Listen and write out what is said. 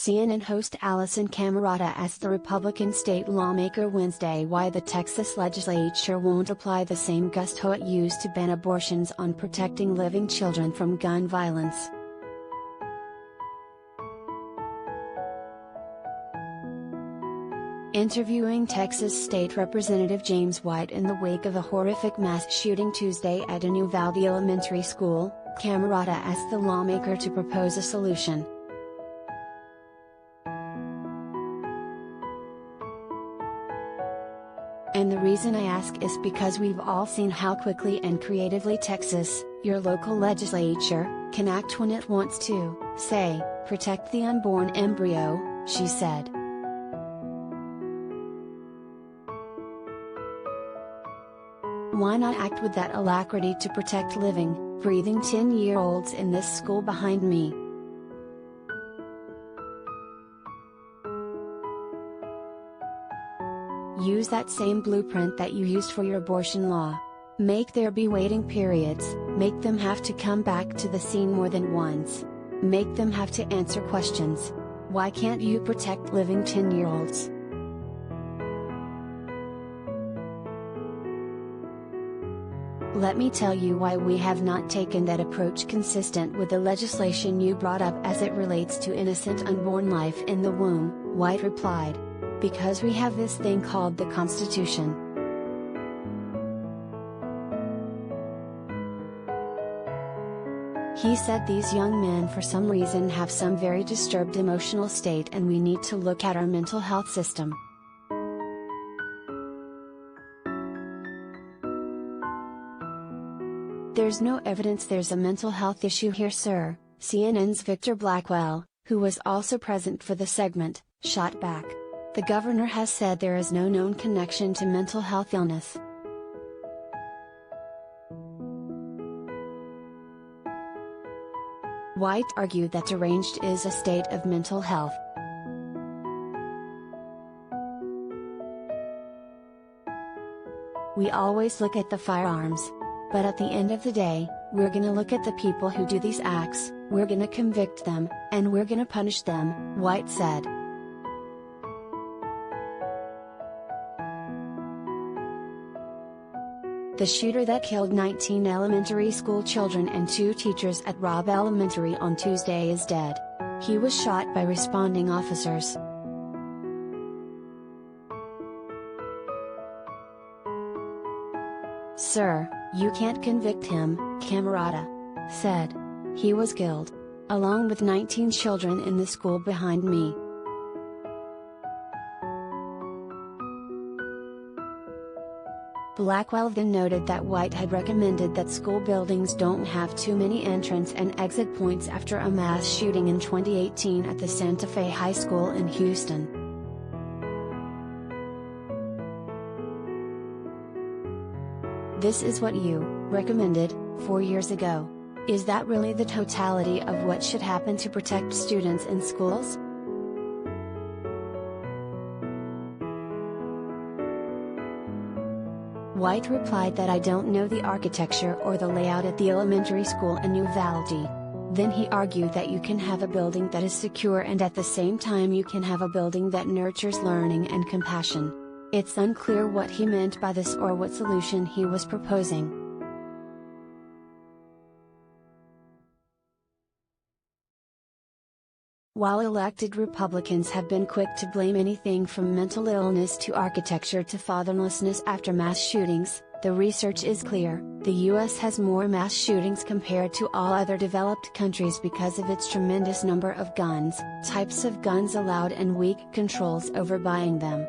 CNN host Alisyn Camerota asked the Republican state lawmaker Wednesday why the Texas legislature won't apply the same gusto it used to ban abortions on protecting living children from gun violence. Interviewing Texas State Representative James White in the wake of a horrific mass shooting Tuesday at a Uvalde elementary school, Camerota asked the lawmaker to propose a solution. And the reason I ask is because we've all seen how quickly and creatively Texas, your local legislature, can act when it wants to, say, protect the unborn embryo, she said. Why not act with that alacrity to protect living, breathing 10-year-olds in this school behind me? Use that same blueprint that you used for your abortion law. Make there be waiting periods, make them have to come back to the scene more than once. Make them have to answer questions. Why can't you protect living 10-year-olds? Let me tell you why we have not taken that approach consistent with the legislation you brought up as it relates to innocent unborn life in the womb, White replied. Because we have this thing called the Constitution. He said these young men for some reason have some very disturbed emotional state and we need to look at our mental health system. There's no evidence there's a mental health issue here, sir, CNN's Victor Blackwell, who was also present for the segment, shot back. The governor has said there is no known connection to mental health illness. White argued that deranged is a state of mental health. We always look at the firearms. But at the end of the day, we're gonna look at the people who do these acts, we're gonna convict them, and we're gonna punish them, White said. The shooter that killed 19 elementary school children and 2 teachers at Robb Elementary on Tuesday is dead. He was shot by responding officers. Sir, you can't convict him, Camerota said. He was killed, along with 19 children in the school behind me. Blackwell then noted that White had recommended that school buildings don't have too many entrance and exit points after a mass shooting in 2018 at the Santa Fe High School in Houston. This is what you recommended 4 years ago. Is that really the totality of what should happen to protect students in schools? White replied that I don't know the architecture or the layout at the elementary school in Uvalde. Then he argued that you can have a building that is secure and at the same time you can have a building that nurtures learning and compassion. It's unclear what he meant by this or what solution he was proposing. While elected Republicans have been quick to blame anything from mental illness to architecture to fatherlessness after mass shootings, the research is clear: the U.S. has more mass shootings compared to all other developed countries because of its tremendous number of guns, types of guns allowed and weak controls over buying them.